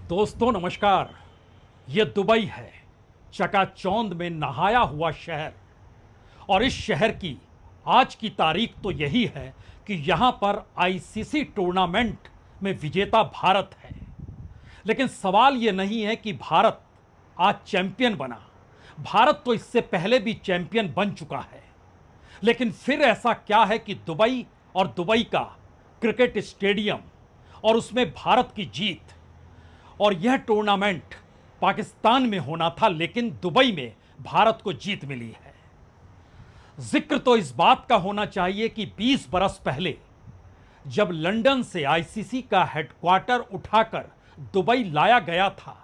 दोस्तों नमस्कार। ये दुबई है, चकाचौंध में नहाया हुआ शहर। और इस शहर की आज की तारीख तो यही है कि यहाँ पर आईसीसी टूर्नामेंट में विजेता भारत है। लेकिन सवाल ये नहीं है कि भारत आज चैंपियन बना। भारत तो इससे पहले भी चैंपियन बन चुका है। लेकिन फिर ऐसा क्या है कि दुबई और दुबई का क्रिकेट स्टेडियम और उसमें भारत की जीत, और यह टूर्नामेंट पाकिस्तान में होना था लेकिन दुबई में भारत को जीत मिली है। जिक्र तो इस बात का होना चाहिए कि 20 बरस पहले जब लंदन से आईसीसी का हेडक्वार्टर उठाकर दुबई लाया गया था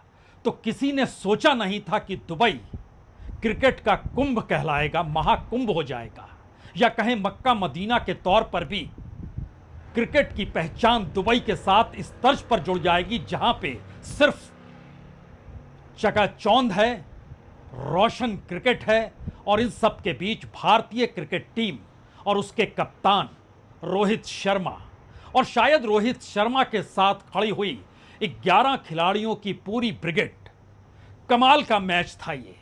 तो किसी ने सोचा नहीं था कि दुबई क्रिकेट का कुंभ कहलाएगा, महाकुंभ हो जाएगा, या कहें मक्का मदीना के तौर पर भी क्रिकेट की पहचान दुबई के साथ इस तर्ज पर जुड़ जाएगी जहां पे सिर्फ चकाचौंध है, रोशन क्रिकेट है और इन सब के बीच भारतीय क्रिकेट टीम और उसके कप्तान रोहित शर्मा, और शायद रोहित शर्मा के साथ खड़ी हुई 11 खिलाड़ियों की पूरी ब्रिगेड। कमाल का मैच था ये।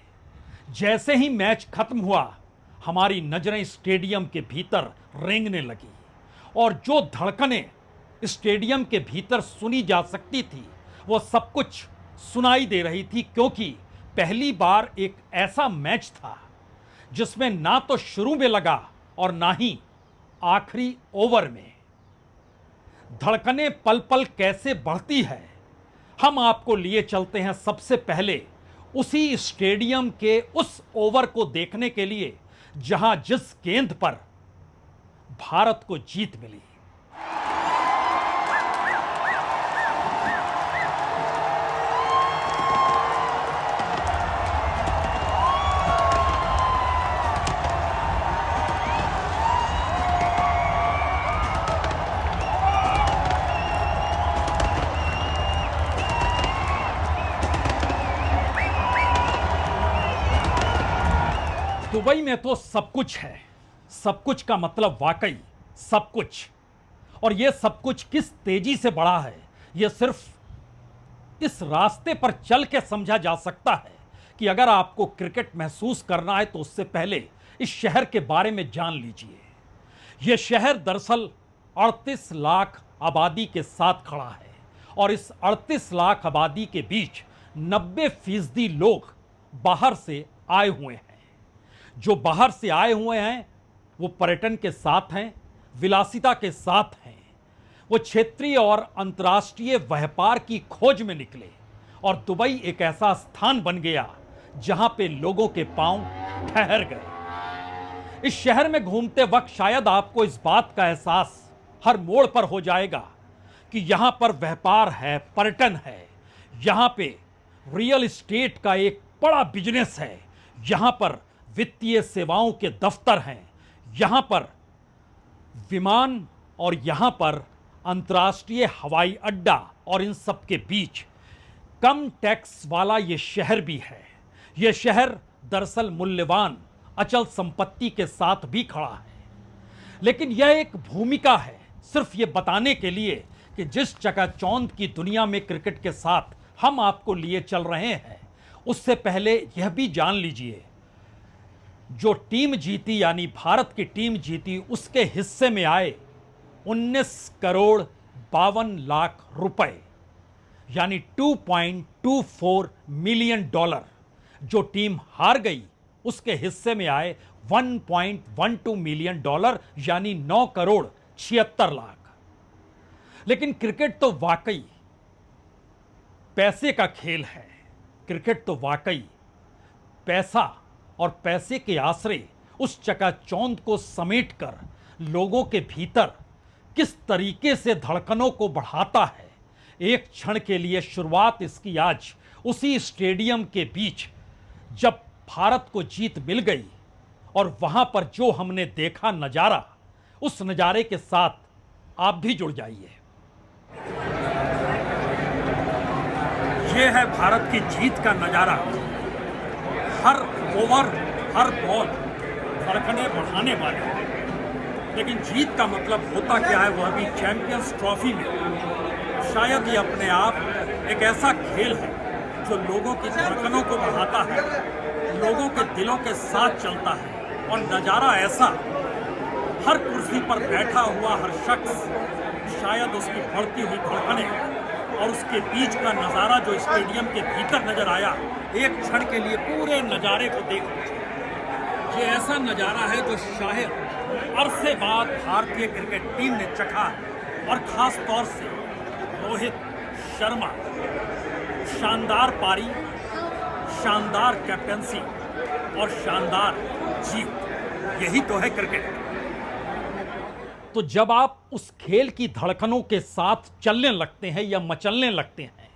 जैसे ही मैच खत्म हुआ हमारी नजरें स्टेडियम के भीतर रेंगने लगी और जो धड़कनें स्टेडियम के भीतर सुनी जा सकती थी वो सब कुछ सुनाई दे रही थी, क्योंकि पहली बार एक ऐसा मैच था जिसमें ना तो शुरू में लगा और ना ही आखिरी ओवर में। धड़कनें पल पल कैसे बढ़ती है हम आपको लिए चलते हैं सबसे पहले उसी स्टेडियम के उस ओवर को देखने के लिए जहां जिस गेंद पर भारत को जीत मिली। दुबई में तो सब कुछ है। सब कुछ का मतलब वाकई सब कुछ। और यह सब कुछ किस तेजी से बढ़ा है यह सिर्फ इस रास्ते पर चल के समझा जा सकता है कि अगर आपको क्रिकेट महसूस करना है तो उससे पहले इस शहर के बारे में जान लीजिए। यह शहर दरअसल 38 लाख आबादी के साथ खड़ा है और इस 38 लाख आबादी के बीच 90% लोग बाहर से आए हुए हैं। जो बाहर से आए हुए हैं वो पर्यटन के साथ हैं, विलासिता के साथ हैं। वो क्षेत्रीय और अंतर्राष्ट्रीय व्यापार की खोज में निकले और दुबई एक ऐसा स्थान बन गया जहां पे लोगों के पांव ठहर गए। इस शहर में घूमते वक्त शायद आपको इस बात का एहसास हर मोड़ पर हो जाएगा कि यहां पर व्यापार है, पर्यटन है, यहां पे रियल एस्टेट का एक बड़ा बिजनेस है, यहां पर वित्तीय सेवाओं के दफ्तर हैं, यहां पर विमान और यहां पर अंतर्राष्ट्रीय हवाई अड्डा, और इन सब के बीच कम टैक्स वाला ये शहर भी है। यह शहर दरअसल मूल्यवान अचल संपत्ति के साथ भी खड़ा है। लेकिन यह एक भूमिका है सिर्फ ये बताने के लिए कि जिस चकाचौंध की दुनिया में क्रिकेट के साथ हम आपको लिए चल रहे हैं उससे पहले यह भी जान लीजिए जो टीम जीती यानी भारत की टीम जीती उसके हिस्से में आए 19 करोड़ 52 लाख रुपए यानी 2.24 मिलियन डॉलर। जो टीम हार गई उसके हिस्से में आए 1.12 मिलियन डॉलर यानी 9 करोड़ 76 लाख। लेकिन क्रिकेट तो वाकई पैसे का खेल है। क्रिकेट तो वाकई पैसा और पैसे के आश्रय उस चकाचौंध को समेटकर लोगों के भीतर किस तरीके से धड़कनों को बढ़ाता है। एक क्षण के लिए शुरुआत इसकी आज उसी स्टेडियम के बीच जब भारत को जीत मिल गई और वहां पर जो हमने देखा नजारा, उस नजारे के साथ आप भी जुड़ जाइए। यह है भारत की जीत का नजारा। हर ओवर, हर बॉल धड़कने बढ़ाने वाले। लेकिन जीत का मतलब होता क्या है वह भी चैंपियंस ट्रॉफी में। शायद ये अपने आप एक ऐसा खेल है जो लोगों की धड़कनों को बढ़ाता है, लोगों के दिलों के साथ चलता है। और नज़ारा ऐसा, हर कुर्सी पर बैठा हुआ हर शख्स, शायद उसकी बढ़ती हुई धड़कनें और उसके बीच का नज़ारा जो स्टेडियम के भीतर नजर आया, एक क्षण के लिए पूरे नज़ारे को देख ये ऐसा नज़ारा है जो शायद अरसे बाद भारतीय क्रिकेट टीम ने चखा है। और खास तौर से रोहित शर्मा, शानदार पारी, शानदार कैप्टनसी और शानदार जीत, यही तो है क्रिकेट। तो जब आप उस खेल की धड़कनों के साथ चलने लगते हैं या मचलने लगते हैं,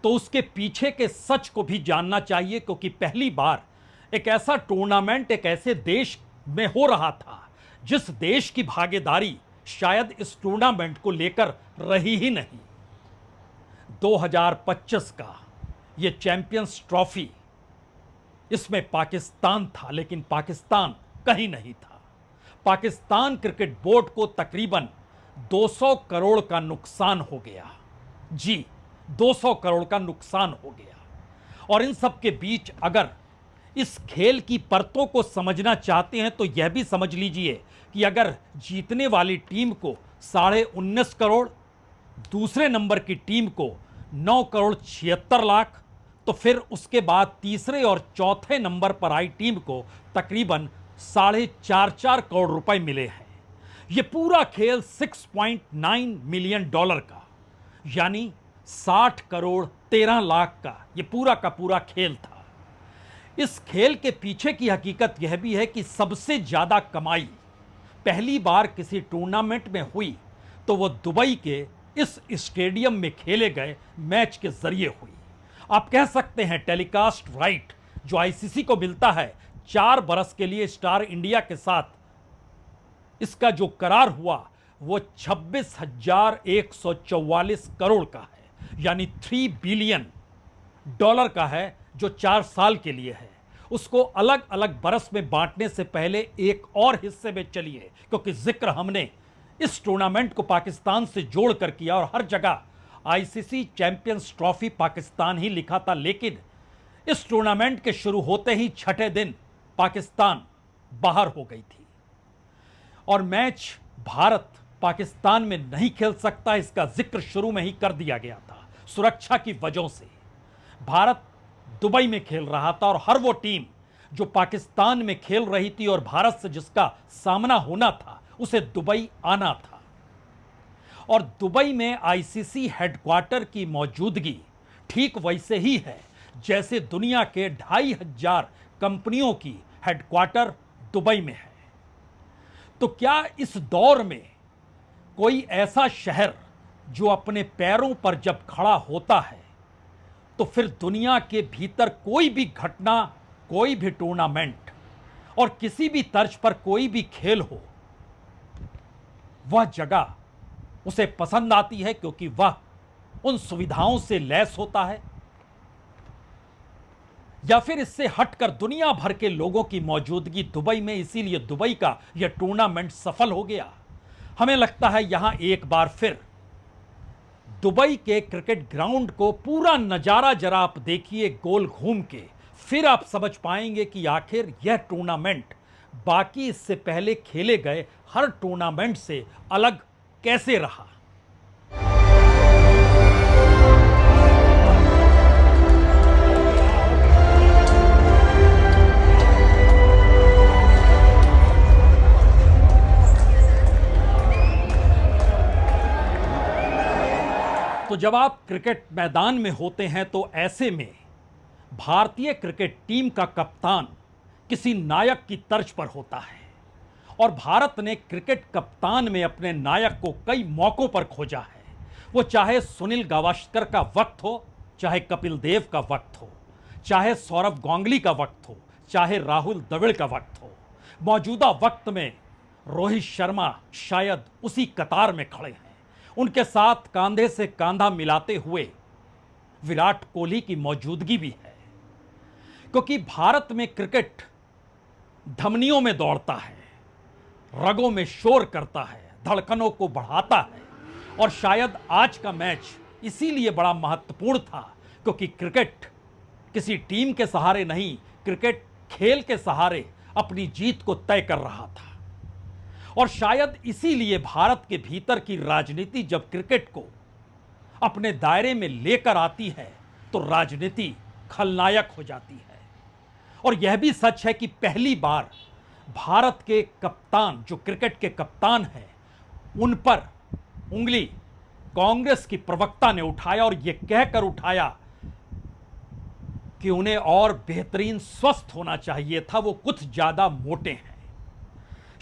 तो उसके पीछे के सच को भी जानना चाहिए, क्योंकि पहली बार एक ऐसा टूर्नामेंट एक ऐसे देश में हो रहा था जिस देश की भागीदारी शायद इस टूर्नामेंट को लेकर रही ही नहीं। 2025 का ये चैंपियंस ट्रॉफी, इसमें पाकिस्तान था, लेकिन पाकिस्तान कहीं नहीं था। पाकिस्तान क्रिकेट बोर्ड को तकरीबन 200 करोड़ का नुकसान हो गया। जी, 200 करोड़ का नुकसान हो गया। और इन सब के बीच अगर इस खेल की परतों को समझना चाहते हैं तो यह भी समझ लीजिए कि अगर जीतने वाली टीम को 19.5 करोड़, दूसरे नंबर की टीम को 9 करोड़ 76 लाख, तो फिर उसके बाद तीसरे और चौथे नंबर पर आई टीम को तकरीबन 4.5 करोड़ रुपए मिले हैं। यह पूरा खेल $6.9 मिलियन का, यानी 60 करोड़ 13 लाख का यह पूरा का पूरा खेल था। इस खेल के पीछे की हकीकत यह भी है कि सबसे ज्यादा कमाई पहली बार किसी टूर्नामेंट में हुई तो वो दुबई के इस स्टेडियम में खेले गए मैच के जरिए हुई। आप कह सकते हैं टेलीकास्ट राइट जो आईसीसी को मिलता है 4 बरस के लिए स्टार इंडिया के साथ, इसका जो करार हुआ वो 26,144 करोड़ का है, यानी $3 बिलियन का है, जो 4 साल के लिए है। उसको अलग अलग बरस में बांटने से पहले एक और हिस्से में चलिए, क्योंकि जिक्र हमने इस टूर्नामेंट को पाकिस्तान से जोड़कर किया और हर जगह आईसीसी चैंपियंस ट्रॉफी पाकिस्तान ही लिखा था, लेकिन इस टूर्नामेंट के शुरू होते ही छठे दिन पाकिस्तान बाहर हो गई थी और मैच भारत पाकिस्तान में नहीं खेल सकता, इसका जिक्र शुरू में ही कर दिया गया था। सुरक्षा की वजहों से भारत दुबई में खेल रहा था और हर वो टीम जो पाकिस्तान में खेल रही थी और भारत से जिसका सामना होना था उसे दुबई आना था। और दुबई में आईसीसी हेडक्वार्टर की मौजूदगी ठीक वैसे ही है जैसे दुनिया के 2,500 कंपनियों की हेडक्वार्टर दुबई में है। तो क्या इस दौर में कोई ऐसा शहर जो अपने पैरों पर जब खड़ा होता है तो फिर दुनिया के भीतर कोई भी घटना, कोई भी टूर्नामेंट और किसी भी तर्ज पर कोई भी खेल हो, वह जगह उसे पसंद आती है क्योंकि वह उन सुविधाओं से लैस होता है, या फिर इससे हटकर दुनिया भर के लोगों की मौजूदगी दुबई में, इसीलिए दुबई का यह टूर्नामेंट सफल हो गया। हमें लगता है यहां एक बार फिर दुबई के क्रिकेट ग्राउंड को पूरा नजारा जरा आप देखिए गोल घूम के, फिर आप समझ पाएंगे कि आखिर यह टूर्नामेंट बाकी इससे पहले खेले गए हर टूर्नामेंट से अलग कैसे रहा। तो जब आप क्रिकेट मैदान में होते हैं तो ऐसे में भारतीय क्रिकेट टीम का कप्तान किसी नायक की तर्ज पर होता है और भारत ने क्रिकेट कप्तान में अपने नायक को कई मौकों पर खोजा है। वो चाहे सुनील गावस्कर का वक्त हो, चाहे कपिल देव का वक्त हो, चाहे सौरव गांगुली का वक्त हो, चाहे राहुल द्रविड़ का वक्त हो। मौजूदा वक्त में रोहित शर्मा शायद उसी कतार में खड़े हैं। उनके साथ कंधे से कंधा मिलाते हुए विराट कोहली की मौजूदगी भी है, क्योंकि भारत में क्रिकेट धमनियों में दौड़ता है, रगों में शोर करता है, धड़कनों को बढ़ाता है और शायद आज का मैच इसीलिए बड़ा महत्वपूर्ण था क्योंकि क्रिकेट किसी टीम के सहारे नहीं, क्रिकेट खेल के सहारे अपनी जीत को तय कर रहा था। और शायद इसीलिए भारत के भीतर की राजनीति जब क्रिकेट को अपने दायरे में लेकर आती है तो राजनीति खलनायक हो जाती है। और यह भी सच है कि पहली बार भारत के कप्तान, जो क्रिकेट के कप्तान हैं, उन पर उंगली कांग्रेस की प्रवक्ता ने उठाया और यह कहकर उठाया कि उन्हें और बेहतरीन स्वस्थ होना चाहिए था, वो कुछ ज्यादा मोटे हैं।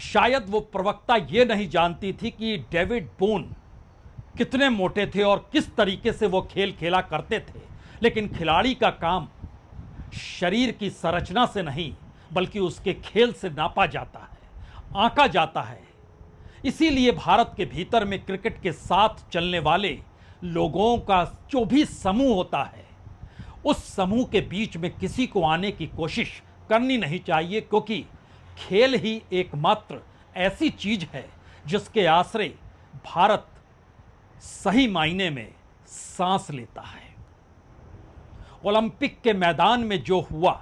शायद वो प्रवक्ता ये नहीं जानती थी कि डेविड बोन कितने मोटे थे और किस तरीके से वो खेल खेला करते थे। लेकिन खिलाड़ी का काम शरीर की संरचना से नहीं बल्कि उसके खेल से नापा जाता है, आंका जाता है। इसीलिए भारत के भीतर में क्रिकेट के साथ चलने वाले लोगों का जो भी समूह होता है, उस समूह के बीच में किसी को आने की कोशिश करनी नहीं चाहिए, क्योंकि खेल ही एकमात्र ऐसी चीज है जिसके आश्रय भारत सही मायने में सांस लेता है। ओलंपिक के मैदान में जो हुआ,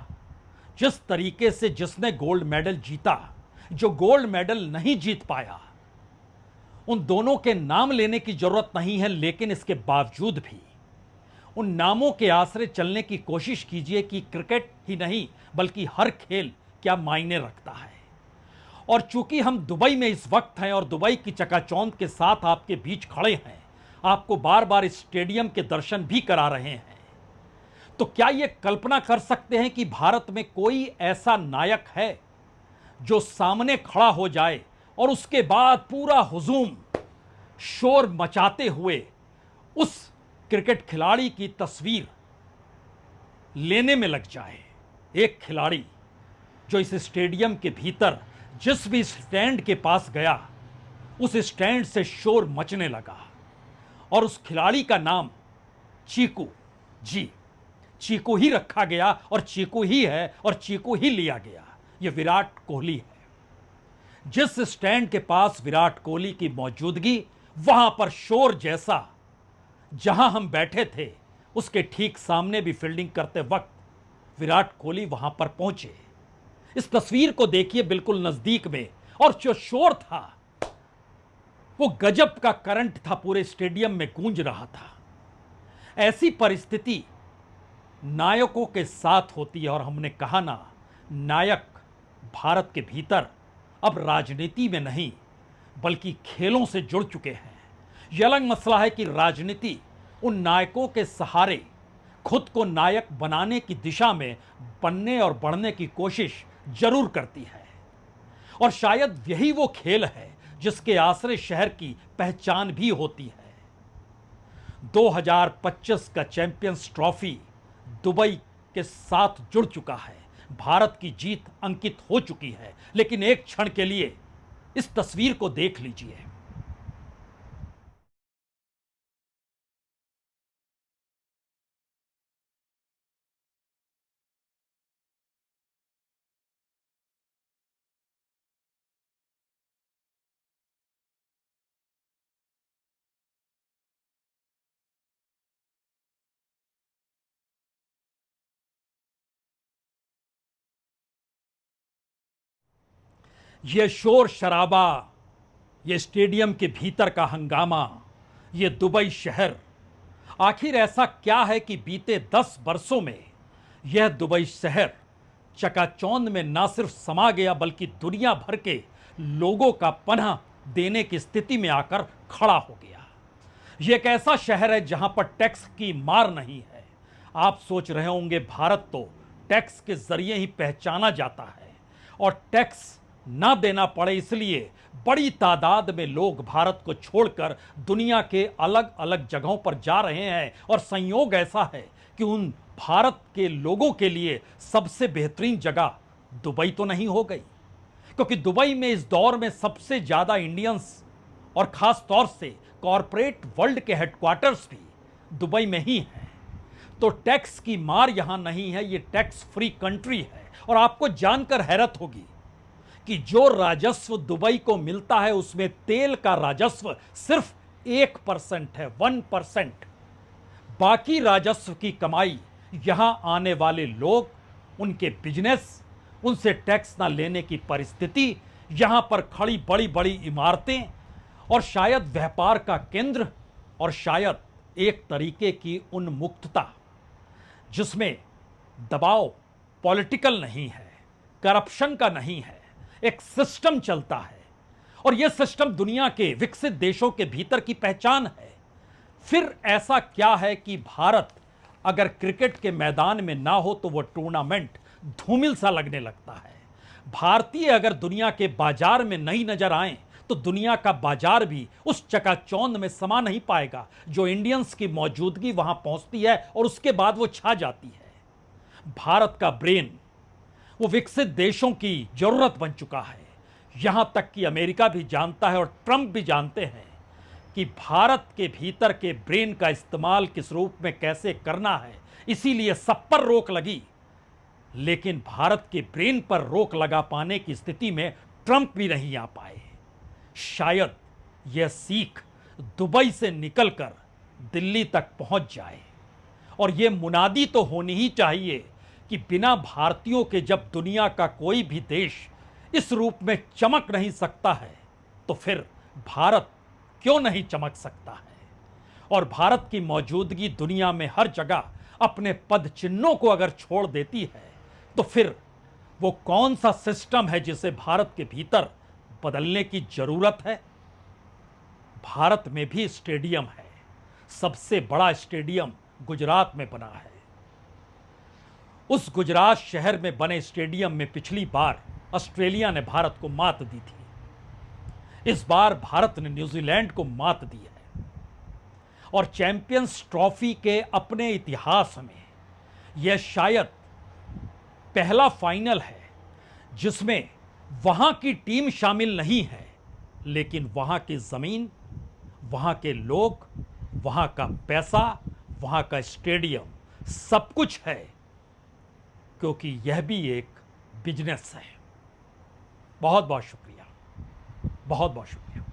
जिस तरीके से जिसने गोल्ड मेडल जीता, जो गोल्ड मेडल नहीं जीत पाया, उन दोनों के नाम लेने की जरूरत नहीं है, लेकिन इसके बावजूद भी उन नामों के आश्रय चलने की कोशिश कीजिए कि क्रिकेट ही नहीं बल्कि हर खेल क्या मायने रखता है। और चूंकि हम दुबई में इस वक्त हैं और दुबई की चकाचौंध के साथ आपके बीच खड़े हैं, आपको बार बार इस स्टेडियम के दर्शन भी करा रहे हैं, तो क्या यह कल्पना कर सकते हैं कि भारत में कोई ऐसा नायक है जो सामने खड़ा हो जाए और उसके बाद पूरा हुजूम शोर मचाते हुए उस क्रिकेट खिलाड़ी की तस्वीर लेने में लग जाए? एक खिलाड़ी जो इस स्टेडियम के भीतर जिस भी स्टैंड के पास गया, उस स्टैंड से शोर मचने लगा और उस खिलाड़ी का नाम चीकू जी, चीकू ही रखा गया और चीकू ही है और चीकू ही लिया गया। यह विराट कोहली है। जिस स्टैंड के पास विराट कोहली की मौजूदगी, वहां पर शोर जैसा जहां हम बैठे थे उसके ठीक सामने भी फील्डिंग करते वक्त विराट कोहली वहां पर पहुंचे। इस तस्वीर को देखिए बिल्कुल नजदीक में, और जो शोर था वो गजब का करंट था, पूरे स्टेडियम में गूंज रहा था। ऐसी परिस्थिति नायकों के साथ होती है और हमने कहा ना, नायक भारत के भीतर अब राजनीति में नहीं बल्कि खेलों से जुड़ चुके हैं। यह अलग मसला है कि राजनीति उन नायकों के सहारे खुद को नायक बनाने की दिशा में बनने और बढ़ने की कोशिश जरूर करती है, और शायद यही वो खेल है जिसके आश्रय शहर की पहचान भी होती है। 2025 का चैंपियंस ट्रॉफी दुबई के साथ जुड़ चुका है, भारत की जीत अंकित हो चुकी है। लेकिन एक क्षण के लिए इस तस्वीर को देख लीजिए। ये शोर शराबा, ये स्टेडियम के भीतर का हंगामा, ये दुबई शहर, आखिर ऐसा क्या है कि बीते 10 वर्षों में यह दुबई शहर चकाचौंध में ना सिर्फ समा गया बल्कि दुनिया भर के लोगों का पनाह देने की स्थिति में आकर खड़ा हो गया। यह एक ऐसा शहर है जहां पर टैक्स की मार नहीं है। आप सोच रहे होंगे भारत तो टैक्स के जरिए ही पहचाना जाता है और टैक्स ना देना पड़े इसलिए बड़ी तादाद में लोग भारत को छोड़कर दुनिया के अलग अलग जगहों पर जा रहे हैं। और संयोग ऐसा है कि उन भारत के लोगों के लिए सबसे बेहतरीन जगह दुबई तो नहीं हो गई, क्योंकि दुबई में इस दौर में सबसे ज्यादा इंडियंस और खास तौर से कॉरपोरेट वर्ल्ड के हेडक्वार्टर्स भी दुबई में ही हैं। तो टैक्स की मार यहां नहीं है, ये टैक्स फ्री कंट्री है। और आपको जानकर हैरत होगी कि जो राजस्व दुबई को मिलता है उसमें तेल का राजस्व सिर्फ 1% है, 1%। बाकी राजस्व की कमाई यहां आने वाले लोग, उनके बिजनेस, उनसे टैक्स ना लेने की परिस्थिति, यहां पर खड़ी बड़ी बड़ी इमारतें और शायद व्यापार का केंद्र और शायद एक तरीके की उन्मुक्तता जिसमें दबाव पॉलिटिकल नहीं है, करप्शन का नहीं है, एक सिस्टम चलता है और यह सिस्टम दुनिया के विकसित देशों के भीतर की पहचान है। फिर ऐसा क्या है कि भारत अगर क्रिकेट के मैदान में ना हो तो वह टूर्नामेंट धूमिल सा लगने लगता है। भारतीय अगर दुनिया के बाजार में नहीं नजर आए तो दुनिया का बाजार भी उस चकाचौंध में समा नहीं पाएगा जो इंडियंस की मौजूदगी वहां पहुंचती है और उसके बाद वो छा जाती है। भारत का ब्रेन वो विकसित देशों की जरूरत बन चुका है। यहां तक कि अमेरिका भी जानता है और ट्रंप भी जानते हैं कि भारत के भीतर के ब्रेन का इस्तेमाल किस रूप में कैसे करना है, इसीलिए सब पर रोक लगी। लेकिन भारत के ब्रेन पर रोक लगा पाने की स्थिति में ट्रंप भी नहीं आ पाए। शायद यह सीख दुबई से निकलकर दिल्ली तक पहुंच जाए और यह मुनादी तो होनी ही चाहिए कि बिना भारतीयों के जब दुनिया का कोई भी देश इस रूप में चमक नहीं सकता है तो फिर भारत क्यों नहीं चमक सकता है। और भारत की मौजूदगी दुनिया में हर जगह अपने पद चिन्हों को अगर छोड़ देती है तो फिर वो कौन सा सिस्टम है जिसे भारत के भीतर बदलने की जरूरत है। भारत में भी स्टेडियम है, सबसे बड़ा स्टेडियम गुजरात में बना है। उस गुजरात शहर में बने स्टेडियम में पिछली बार ऑस्ट्रेलिया ने भारत को मात दी थी। इस बार भारत ने न्यूजीलैंड को मात दी है और चैंपियंस ट्रॉफी के अपने इतिहास में यह शायद पहला फाइनल है जिसमें वहां की टीम शामिल नहीं है, लेकिन वहां की जमीन, वहां के लोग, वहां का पैसा, वहां का स्टेडियम सब कुछ है, क्योंकि यह भी एक बिजनेस है। बहुत बहुत शुक्रिया, बहुत बहुत शुक्रिया।